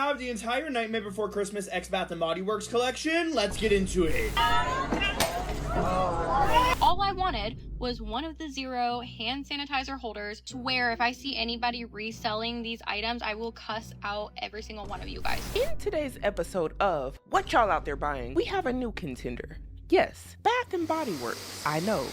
have the entire Nightmare Before Christmas X Bath & Body Works collection. Let's get into it. All I wanted was one of the Zero hand sanitizer holders to where if I see anybody reselling these items, I will cuss out every single one of you guys. In today's episode of What Y'all Out There Buying, we have a new contender. Yes, Bath & Body Works. I know.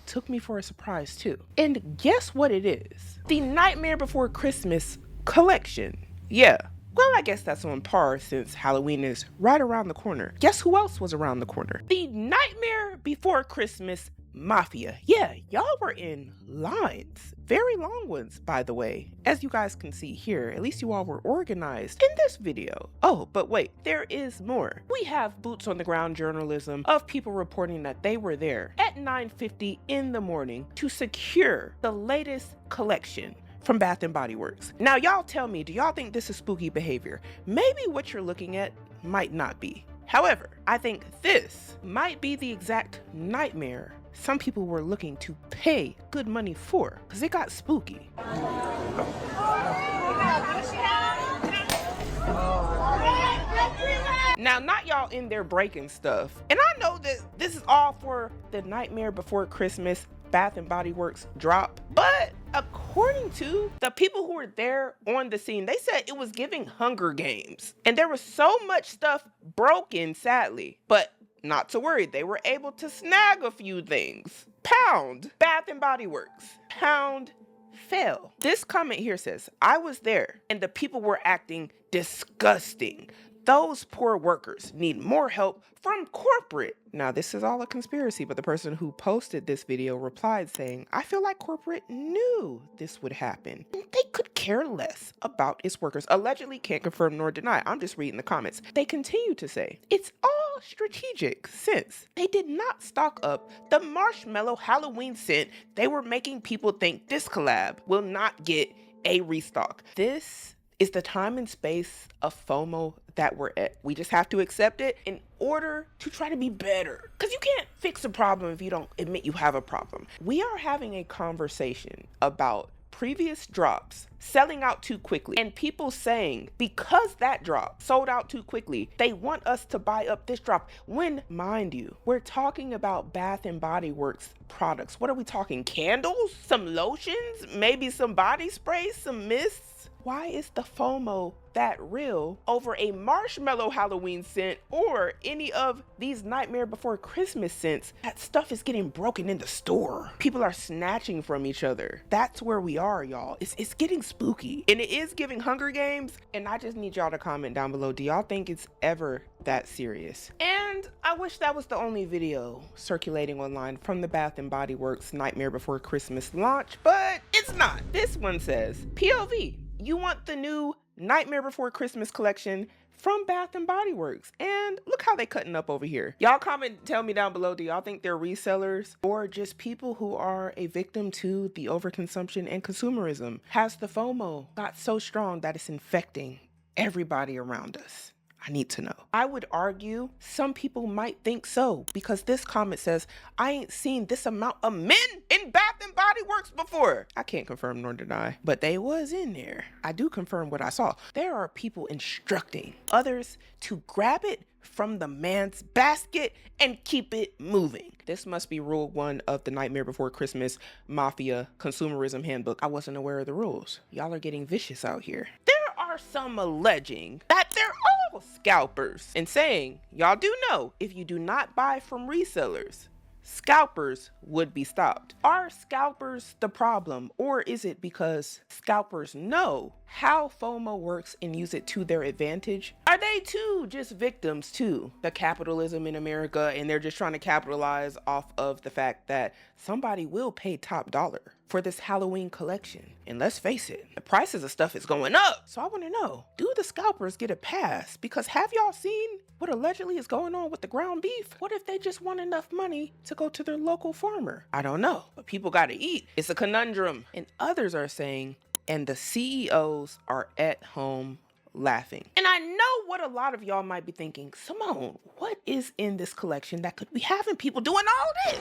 Took me for a surprise too. And guess what it is? The Nightmare Before Christmas collection. Yeah. Well, I guess that's on par since Halloween is right around the corner. Guess who else was around the corner? The Nightmare Before Christmas Mafia. Yeah, y'all were in lines. Very long ones, by the way. As you guys can see here, at least you all were organized in this video. Oh, but wait, there is more. We have boots on the ground journalism of people reporting that they were there at 9:50 in the morning to secure the latest collection from Bath & Body Works. Now, y'all tell me, do y'all think this is spooky behavior? Maybe what you're looking at might not be. However, I think this might be the exact nightmare some people were looking to pay good money for, because it got spooky. Now, not y'all in there breaking stuff. And I know that this is all for the Nightmare Before Christmas Bath & Body Works drop, but according to the people who were there on the scene, they said it was giving Hunger Games. And there was so much stuff broken, sadly, but not to worry, they were able to snag a few things. Pound, Bath & Body Works, pound fell. This comment here says, I was there and the people were acting disgusting. Those poor workers need more help from corporate. Now, this is all a conspiracy, but the person who posted this video replied saying, I feel like corporate knew this would happen. They could care less about its workers. Allegedly, can't confirm nor deny. I'm just reading the comments. They continue to say, it's all strategic since they did not stock up the marshmallow Halloween scent. They were making people think this collab will not get a restock. This is the time and space of FOMO that we're at. We just have to accept it in order to try to be better. Because you can't fix a problem if you don't admit you have a problem. We are having a conversation about previous drops selling out too quickly and people saying because that drop sold out too quickly, they want us to buy up this drop. When, mind you, we're talking about Bath & Body Works products. What are we talking? Candles? Some lotions? Maybe some body sprays? Some mists? Why is the FOMO that real over a marshmallow Halloween scent or any of these Nightmare Before Christmas scents? That stuff is getting broken in the store. People are snatching from each other. That's where we are, y'all. It's getting spooky. And it is giving Hunger Games. And I just need y'all to comment down below. Do y'all think it's ever that serious? And I wish that was the only video circulating online from the Bath & Body Works Nightmare Before Christmas launch, but it's not. This one says, POV. You want the new Nightmare Before Christmas collection from Bath & Body Works. And look how they cutting up over here. Y'all comment, tell me down below, do y'all think they're resellers or just people who are a victim to the overconsumption and consumerism? Has the FOMO got so strong that it's infecting everybody around us? I need to know. I would argue some people might think so because this comment says, I ain't seen this amount of men in Bath & Body Works before. I can't confirm nor deny, but they was in there. I do confirm what I saw. There are people instructing others to grab it from the man's basket and keep it moving. This must be rule 1 of the Nightmare Before Christmas Mafia Consumerism Handbook. I wasn't aware of the rules. Y'all are getting vicious out here. There are some alleging that they're all scalpers and saying, y'all do know if you do not buy from resellers, scalpers would be stopped. Are scalpers the problem, or is it because scalpers know how FOMO works and use it to their advantage? Are they too just victims to the capitalism in America and they're just trying to capitalize off of the fact that somebody will pay top dollar for this Halloween collection? And let's face it, the prices of stuff is going up. So I want to know, do the scalpers get a pass? Because have y'all seen what allegedly is going on with the ground beef? What if they just want enough money to go to their local farmer? I don't know, but people got to eat. It's a conundrum. And others are saying, and the CEOs are at home laughing. And I know what a lot of y'all might be thinking, Symone, what is in this collection that could be having people doing all this?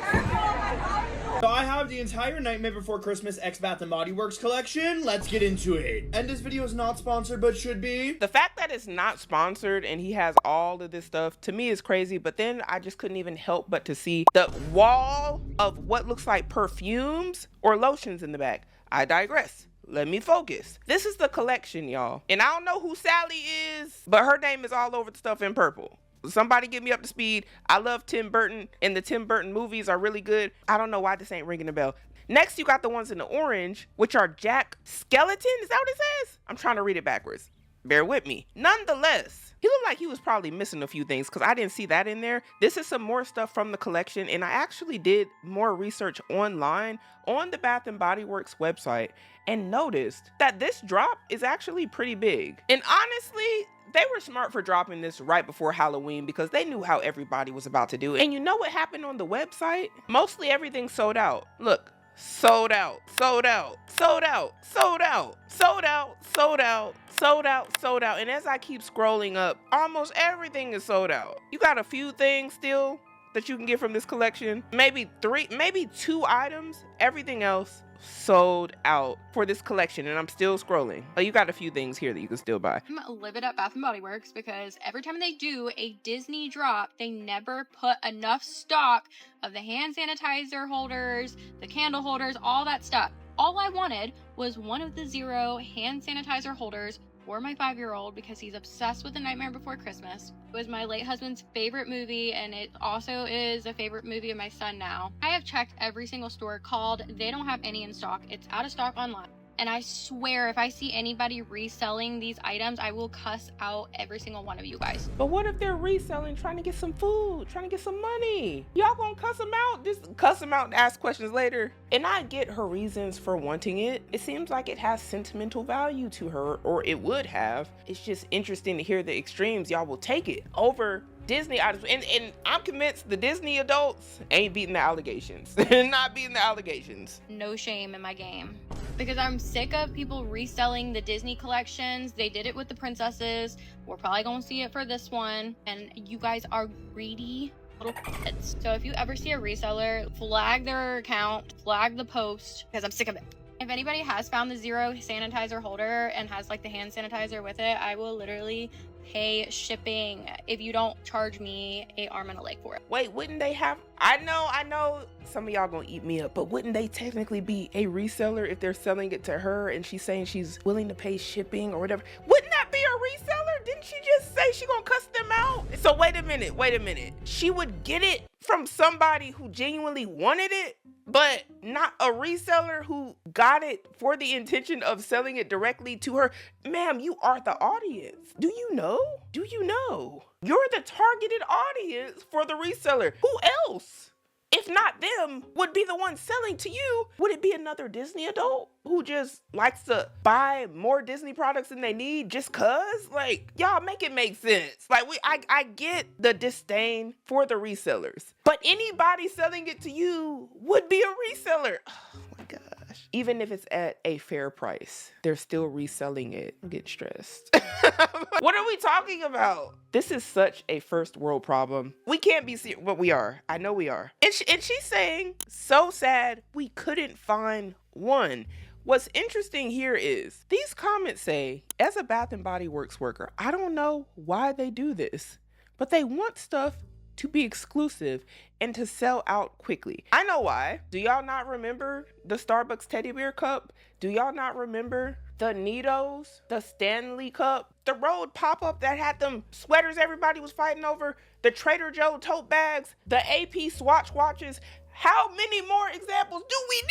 So I have the entire Nightmare Before Christmas X Bath & Body Works collection. Let's get into it. And this video is not sponsored, but should be. The fact that it's not sponsored and he has all of this stuff, to me is crazy, but then I just couldn't even help but to see the wall of what looks like perfumes or lotions in the back. I digress. Let me focus. This is the collection, y'all. And I don't know who Sally is, but her name is all over the stuff in purple. Somebody get me up to speed. I love Tim Burton, and the Tim Burton movies are really good. I don't know why this ain't ringing a bell. Next, you got the ones in the orange, which are Jack Skeleton. Is that what it says? I'm trying to read it backwards. Bear with me. Nonetheless, he looked like he was probably missing a few things because I didn't see that in there. This is some more stuff from the collection, and I actually did more research online on the Bath & Body Works website and noticed that this drop is actually pretty big. And honestly, they were smart for dropping this right before Halloween because they knew how everybody was about to do it. And you know what happened on the website? Mostly everything sold out. Look, sold out, sold out, sold out, sold out, sold out, sold out, sold out, sold out. And as I keep scrolling up, almost everything is sold out. You got a few things still that you can get from this collection. Maybe 2 items. Everything else sold out for this collection, and I'm still scrolling. Oh, you got a few things here that you can still buy. Live it up Bath & Body Works, because every time they do a Disney drop, they never put enough stock of the hand sanitizer holders, the candle holders, all that stuff. All I wanted was one of the 0 hand sanitizer holders for my 5-year-old because he's obsessed with The Nightmare Before Christmas. It was my late husband's favorite movie, and it also is a favorite movie of my son now. I have checked every single store, called. They don't have any in stock. It's out of stock online. And I swear, if I see anybody reselling these items, I will cuss out every single one of you guys. But what if they're reselling, trying to get some food, trying to get some money? Y'all gonna cuss them out? Just cuss them out and ask questions later. And I get her reasons for wanting it. It seems like it has sentimental value to her, or it would have. It's just interesting to hear the extremes. Y'all will take it over Disney items, and I'm convinced the Disney adults ain't beating the allegations. Not beating the allegations. No shame in my game. Because I'm sick of people reselling the Disney collections. They did it with the princesses. We're probably gonna see it for this one. And you guys are greedy little kids. So if you ever see a reseller, flag their account, flag the post, because I'm sick of it. If anybody has found the 0 sanitizer holder and has like the hand sanitizer with it, I will literally pay shipping if you don't charge me an arm and a leg for it. Wait, wouldn't they have? I know some of y'all gonna eat me up, but wouldn't they technically be a reseller if they're selling it to her and she's saying she's willing to pay shipping or whatever? Wouldn't that be a reseller? Didn't she just say she gonna cuss them out? So wait a minute. She would get it from somebody who genuinely wanted it, but not a reseller who got it for the intention of selling it directly to her. Ma'am, you are the audience. Do you know? You're the targeted audience for the reseller. Who else, if not them, would be the one selling to you? Would it be another Disney adult who just likes to buy more Disney products than they need just cause? Like, y'all make it make sense. Like, I get the disdain for the resellers, but anybody selling it to you would be a reseller. Oh my gosh. Even if it's at a fair price, they're still reselling it. I'm getting stressed. What are we talking about? This is such a first world problem. We can't be serious, but we are. I know we are. And she's saying, so sad we couldn't find one. What's interesting here is these comments say, as a Bath & Body Works worker, I don't know why they do this, but they want stuff to be exclusive and to sell out quickly. I know why. Do y'all not remember the Starbucks teddy bear cup? Do y'all not remember the Nitos, the Stanley cup, the Road pop-up that had them sweaters everybody was fighting over, the Trader Joe tote bags, the AP Swatch watches? How many more examples do we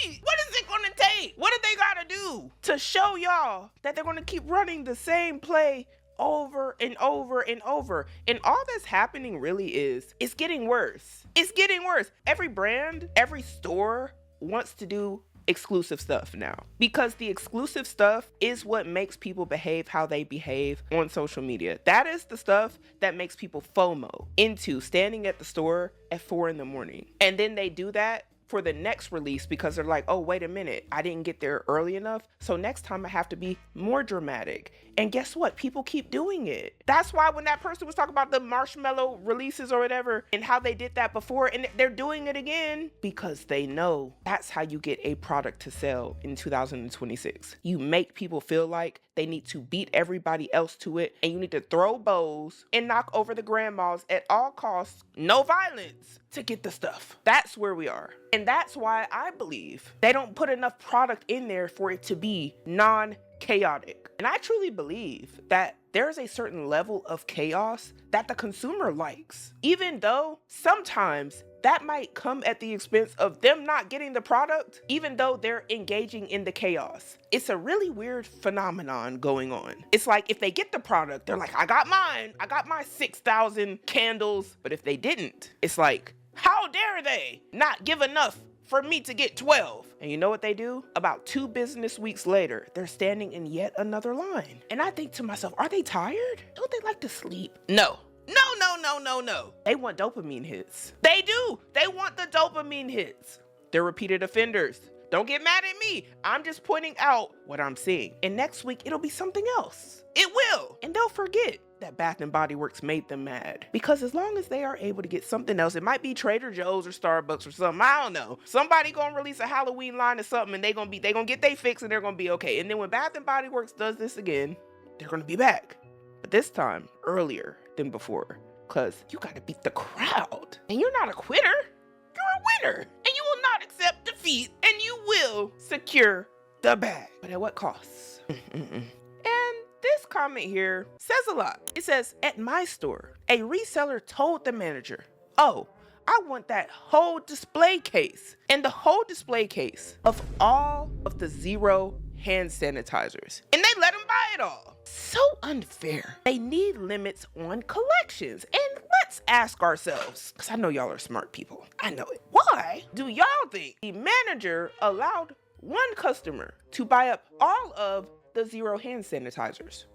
need? What is it gonna take? What do they gotta do to show y'all that they're gonna keep running the same play over and over and over? And all that's happening really is, it's getting worse. It's getting worse. Every brand, every store wants to do exclusive stuff now, because the exclusive stuff is what makes people behave how they behave on social media. That is the stuff that makes people FOMO into standing at the store at 4 a.m. And then they do that for the next release because they're like, oh, wait a minute, I didn't get there early enough. So next time I have to be more dramatic. And guess what? People keep doing it. That's why when that person was talking about the marshmallow releases or whatever and how they did that before, and they're doing it again because they know that's how you get a product to sell in 2026. You make people feel like they need to beat everybody else to it, and you need to throw bows and knock over the grandmas at all costs, no violence, to get the stuff. That's where we are. And that's why I believe they don't put enough product in there for it to be non-chaotic. And I truly believe that there's a certain level of chaos that the consumer likes, even though sometimes that might come at the expense of them not getting the product, even though they're engaging in the chaos. It's a really weird phenomenon going on. It's like if they get the product, they're like, I got mine. I got my 6,000 candles. But if they didn't, it's like, how dare they not give enough for me to get 12? And you know what they do? About 2 business weeks later, they're standing in yet another line. And I think to myself, are they tired? Don't they like to sleep? No. No. They want dopamine hits. They do. They want the dopamine hits. They're repeated offenders. Don't get mad at me. I'm just pointing out what I'm seeing. And next week, it'll be something else. It will. And they'll forget that Bath & Body Works made them mad. Because as long as they are able to get something else, it might be Trader Joe's or Starbucks or something, I don't know. Somebody gonna release a Halloween line or something and they gonna get they fix and they're gonna be okay. And then when Bath & Body Works does this again, they're gonna be back. But this time, earlier than before. Because you gotta beat the crowd. And you're not a quitter. You're a winner. And you will not accept defeat. And you will secure the bag. But at what cost? And this comment here says a lot. It says, at my store, a reseller told the manager, oh, I want that whole display case. And the whole display case of all of the zero hand sanitizers. And they let him buy it all. So unfair. They need limits on collections. And let's ask ourselves, because I know y'all are smart people. I know it. Why do y'all think the manager allowed one customer to buy up all of the zero hand sanitizers?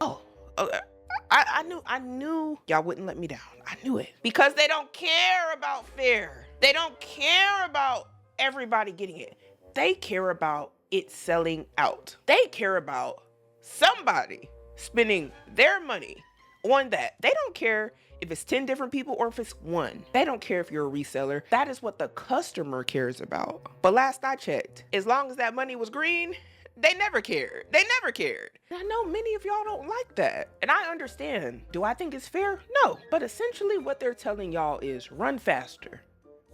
I knew y'all wouldn't let me down. I knew it. Because they don't care about fair. They don't care about everybody getting it. They care about it selling out. They care about somebody spending their money on that. They don't care if it's 10 different people or if it's one. They don't care if you're a reseller. That is what the customer cares about. But last I checked, as long as that money was green, they never cared. They never cared. And I know many of y'all don't like that. And I understand. Do I think it's fair? No. But essentially what they're telling y'all is run faster.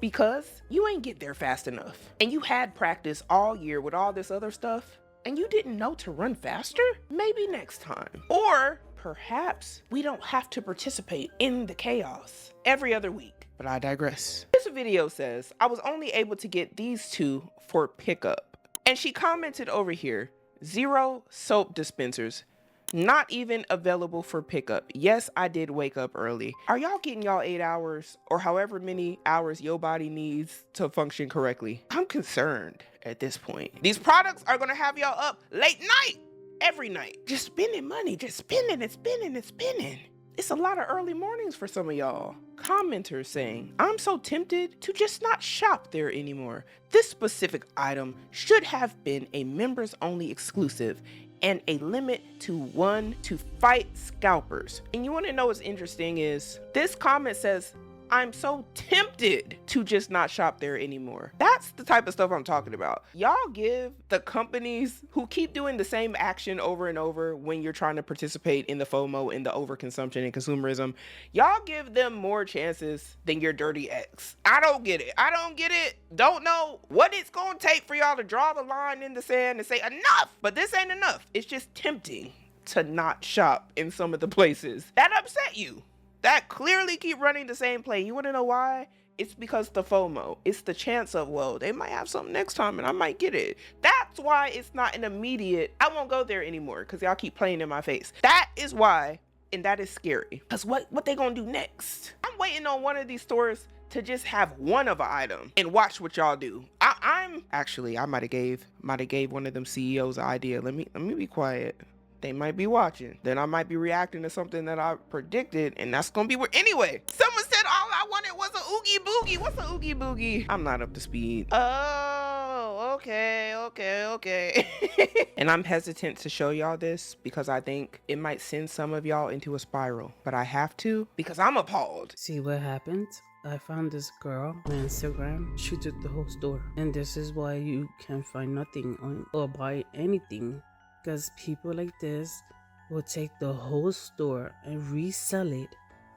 Because you ain't get there fast enough. And you had practice all year with all this other stuff. And you didn't know to run faster? Maybe next time. Or perhaps we don't have to participate in the chaos every other week. But I digress. This video says, I was only able to get these 2 for pickup. And she commented over here, 0 soap dispensers, not even available for pickup. Yes, I did wake up early. Are y'all getting y'all 8 hours or however many hours your body needs to function correctly? I'm concerned at this point. These products are gonna have y'all up late night, every night. Just spending money, just spending and spending and spending. It's a lot of early mornings for some of y'all. Commenters saying, I'm so tempted to just not shop there anymore. This specific item should have been a members only exclusive and a limit to 1 to fight scalpers. And you wanna know what's interesting is this comment says, I'm so tempted to just not shop there anymore. That's the type of stuff I'm talking about. Y'all give the companies who keep doing the same action over and over when you're trying to participate in the FOMO, in the overconsumption and consumerism, y'all give them more chances than your dirty ex. I don't get it. I don't get it. Don't know what it's gonna take for y'all to draw the line in the sand and say enough, but this ain't enough. It's just tempting to not shop in some of the places that upset you. That clearly keep running the same play. You want to know why? It's because the FOMO. It's the chance of, well, they might have something next time and I might get it. That's why it's not an immediate, I won't go there anymore because y'all keep playing in my face. That is why, and that is scary. Because what they gonna do next? I'm waiting on one of these stores to just have one of an item and watch what y'all do. I might have gave one of them CEOs an idea. Let me be quiet. They might be watching. Then I might be reacting to something that I predicted, and that's gonna be where anyway. Someone said all I wanted was oogie boogie? What's a oogie boogie? I'm not up to speed. Oh, okay. And I'm hesitant to show y'all this because I think it might send some of y'all into a spiral, but I have to because I'm appalled. See what happened? I found this girl on Instagram. She took the whole store. And this is why you can't find nothing on or buy anything. Because people like this will take the whole store and resell it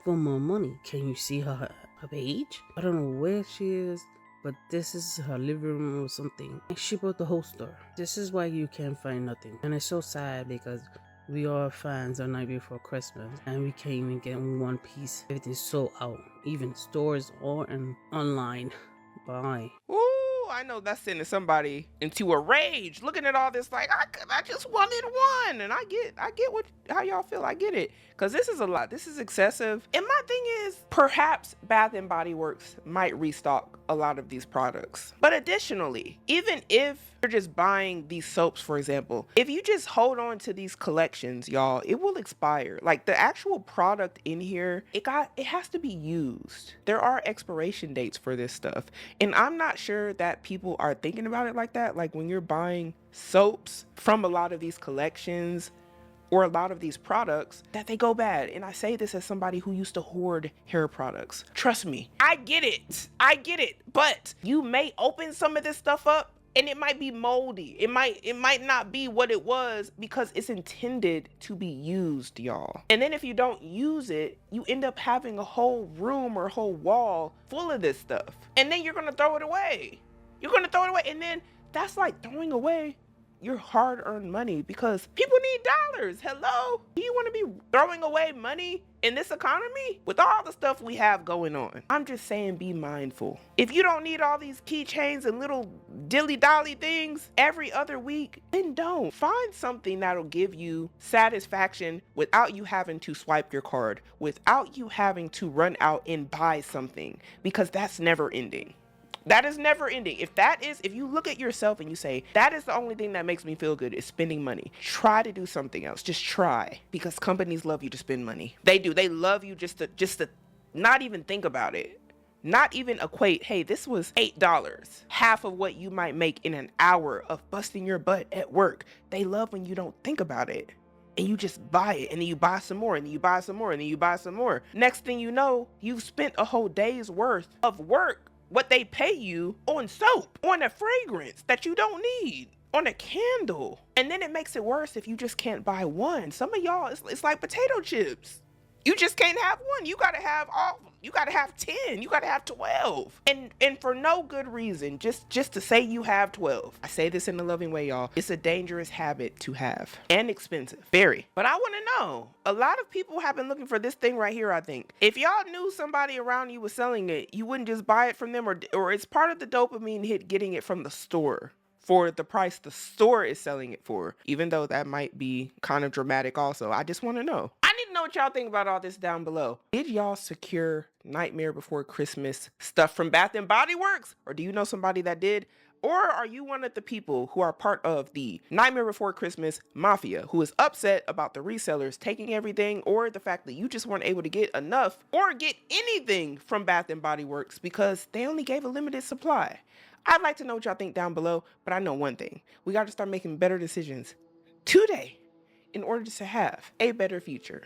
for more money. Can you see her page? I don't know where she is, but this is her living room or something. And she bought the whole store. This is why you can't find nothing. And it's so sad because we are fans of Night Before Christmas and we can't even get one piece. Everything's sold out. Even stores or online. Bye. Ooh, I know that's sending somebody into a rage. Looking at all this like, I just wanted one. And I get how y'all feel. I get it. Because this is a lot. This is excessive. And my thing is, perhaps Bath & Body Works might restock a lot of these products. But additionally, even if you're just buying these soaps, for example, if you just hold on to these collections, y'all, it will expire. Like the actual product in here, it has to be used. There are expiration dates for this stuff. And I'm not sure that people are thinking about it like that. Like when you're buying soaps from a lot of these collections, or a lot of these products, that they go bad. And I say this as somebody who used to hoard hair products. Trust me, I get it. But you may open some of this stuff up and it might be moldy. It might not be what it was because it's intended to be used, y'all. And then if you don't use it, you end up having a whole room or a whole wall full of this stuff. And then you're gonna throw it away. And then that's like throwing away your hard-earned money because people need dollars. Hello? Do you want to be throwing away money in this economy with all the stuff we have going on? I'm just saying, be mindful. If you don't need all these keychains and little dilly-dolly things every other week, then don't. Find something that'll give you satisfaction without you having to swipe your card, without you having to run out and buy something, because that's never ending. That is never ending. If you look at yourself and you say, that is the only thing that makes me feel good is spending money, try to do something else. Just try, because companies love you to spend money. They do. They love you just to not even think about it. Not even equate, hey, this was $8, half of what you might make in an hour of busting your butt at work. They love when you don't think about it. And you just buy it, and then you buy some more, and then you buy some more, and then you buy some more. Next thing you know, you've spent a whole day's worth of work, what they pay you, on soap, on a fragrance that you don't need, on a candle. And then it makes it worse if you just can't buy one. Some of y'all, it's like potato chips. You just can't have one. You gotta have 10, you gotta have 12. And for no good reason, just to say you have 12. I say this in a loving way, y'all. It's a dangerous habit to have, and expensive, very. But I wanna know, a lot of people have been looking for this thing right here, I think. If y'all knew somebody around you was selling it, you wouldn't just buy it from them, or it's part of the dopamine hit getting it from the store for the price the store is selling it for, even though that might be kind of dramatic also. I just want to know. I need to know what y'all think about all this down below. Did y'all secure Nightmare Before Christmas stuff from Bath & Body Works? Or do you know somebody that did? Or are you one of the people who are part of the Nightmare Before Christmas mafia who is upset about the resellers taking everything, or the fact that you just weren't able to get enough or get anything from Bath & Body Works because they only gave a limited supply? I'd like to know what y'all think down below, but I know one thing. We got to start making better decisions today in order to have a better future.